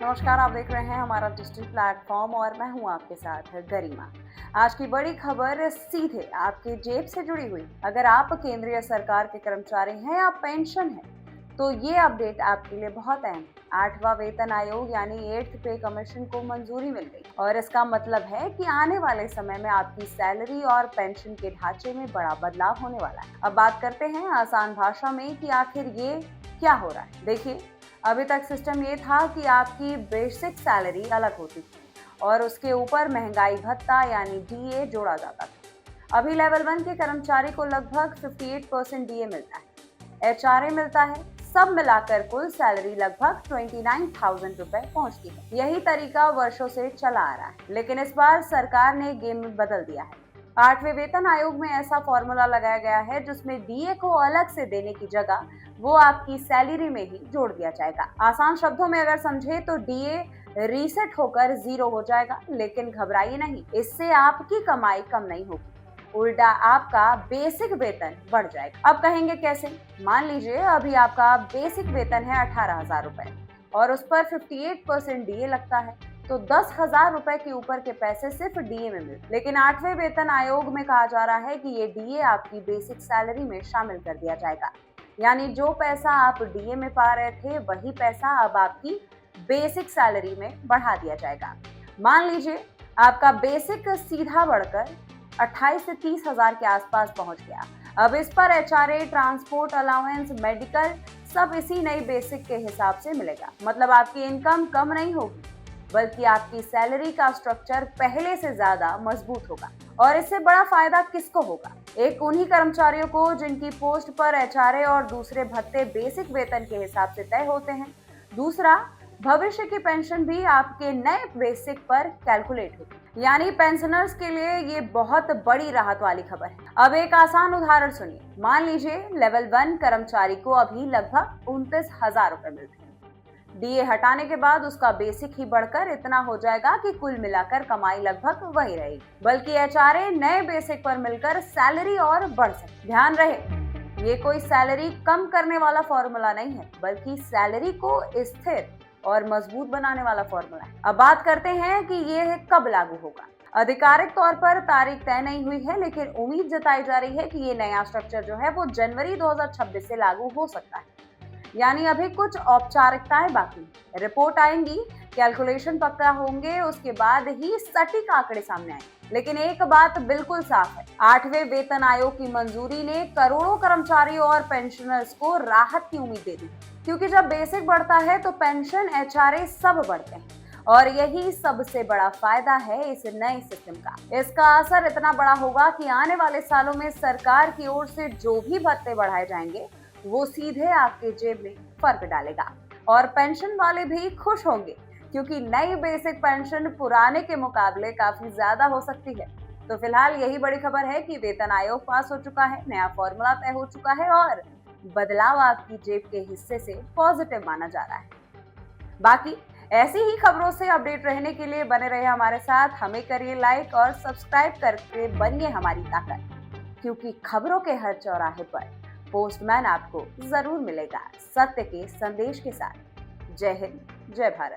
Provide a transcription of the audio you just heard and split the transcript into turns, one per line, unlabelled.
नमस्कार, आप देख रहे हैं हमारा डिजिटल प्लेटफॉर्म और मैं हूं आपके साथ गरिमा। आज की बड़ी खबर सीधे आपके जेब से जुड़ी हुई। अगर आप केंद्रीय सरकार के कर्मचारी हैं या पेंशन है तो ये अपडेट आपके लिए बहुत अहम है। 8वां वेतन आयोग यानी 8th पे कमीशन को मंजूरी मिल गई और इसका मतलब है कि आने वाले समय में आपकी सैलरी और पेंशन के ढांचे में बड़ा बदलाव होने वाला है। अब बात करते हैं आसान भाषा में कि आखिर ये क्या हो रहा है। देखिए, अभी तक सिस्टम ये था कि आपकी बेसिक सैलरी अलग होती थी और उसके ऊपर महंगाई भत्ता यानी डीए जोड़ा जाता था। अभी लेवल 1 के कर्मचारी को लगभग 58% डीए मिलता है, एचआरए मिलता है। सब मिलाकर कुल सैलरी लगभग 29,000 रुपए पहुंचती है। यही तरीका वर्षों से चला आ रहा है, लेकिन इस बार सरकार ने गेम बदल दिया है। 8वें वेतन आयोग में ऐसा फॉर्मूला लगाया गया है जिसमें डीए को अलग से देने की जगह वो आपकी सैलरी में ही जोड़ दिया जाएगा। आसान शब्दों में अगर समझे तो डीए रीसेट होकर 0 हो जाएगा, लेकिन घबराइए नहीं, इससे आपकी कमाई कम नहीं होगी, उल्टा आपका बेसिक वेतन बढ़ जाएगा। अब कहेंगे कैसे? मान लीजिए अभी आपका बेसिक वेतन है 18,000 रुपए और उस पर 58% डीए लगता है, तो 10,000 रुपए के ऊपर के पैसे सिर्फ डीए में मिलते। लेकिन 8वें वेतन आयोग में कहा जा रहा है कि ये डीए आपकी बेसिक सैलरी में शामिल कर दिया जाएगा, यानी जो पैसा आप डीए में पा रहे थे वही पैसा अब आपकी बेसिक सैलरी में बढ़ा दिया जाएगा। मान लीजिए आपका बेसिक सीधा बढ़कर 28 से 30,000 के आसपास पहुंच गया। अब इस पर एचआरए, ट्रांसपोर्ट अलाउंस, मेडिकल सब इसी नई बेसिक के हिसाब से मिलेगा। मतलब आपकी इनकम कम नहीं होगी, बल्कि आपकी सैलरी का स्ट्रक्चर पहले से ज्यादा मजबूत होगा। और इससे बड़ा फायदा किसको होगा? एक उन्हीं कर्मचारियों को जिनकी पोस्ट पर एचआरए और दूसरे भत्ते बेसिक वेतन के हिसाब से तय होते हैं। दूसरा, भविष्य की पेंशन भी आपके नए बेसिक पर कैलकुलेट होगी, यानी पेंशनर्स के लिए ये बहुत बड़ी राहत वाली खबर है। अब एक आसान उदाहरण सुनिए। मान लीजिए लेवल 1 कर्मचारी को अभी लगभग 29,000 रुपए मिलते हैं। डीए हटाने के बाद उसका बेसिक ही बढ़कर इतना हो जाएगा कि कुल मिलाकर कमाई लगभग वही रहेगी, बल्कि एचआरए नए बेसिक पर मिलकर सैलरी और बढ़ सकती। ध्यान रहे, ये कोई सैलरी कम करने वाला फॉर्मूला नहीं है, बल्कि सैलरी को स्थिर और मजबूत बनाने वाला फॉर्मूला है। अब बात करते हैं कि ये कब लागू होगा। आधिकारिक तौर पर तारीख तय नहीं हुई है, लेकिन उम्मीद जताई जा रही है कि ये नया स्ट्रक्चर जो है वो जनवरी 2026 से लागू हो सकता है, यानी अभी कुछ औपचारिकताएं बाकी। रिपोर्ट आएंगी, कैलकुलेशन पक्का होंगे, उसके बाद ही सटीक आंकड़े सामने आएंगे। लेकिन एक बात बिल्कुल साफ है, 8वें वेतन आयोग की मंजूरी ने करोड़ों कर्मचारियों और पेंशनर्स को राहत की उम्मीद दे दी, क्योंकि जब बेसिक बढ़ता है तो पेंशन, एचआरए सब बढ़ते हैं और यही सबसे बड़ा फायदा है इस नए सिस्टम का। इसका असर इतना बड़ा होगा कि आने वाले सालों में सरकार की ओर से जो भी भत्ते बढ़ाए जाएंगे वो सीधे आपके जेब में फर्क डालेगा और पेंशन वाले भी खुश होंगे, क्योंकि नई बेसिक पेंशन पुराने के मुकाबले काफी ज्यादा हो सकती है। तो फिलहाल यही बड़ी खबर है कि वेतन आयोग पास हो चुका है, नया फॉर्मूला तय हो चुका है और बदलाव आपकी जेब के हिस्से से पॉजिटिव माना जा रहा है। बाकी ऐसी ही खबरों से अपडेट रहने के लिए बने रहे हमारे साथ। हमें करिए लाइक और सब्सक्राइब करके बनिए हमारी ताकत, क्योंकि खबरों के हर चौराहे पर पोस्टमैन आपको जरूर मिलेगा सत्य के संदेश के साथ। जय हिंद, जय भारत।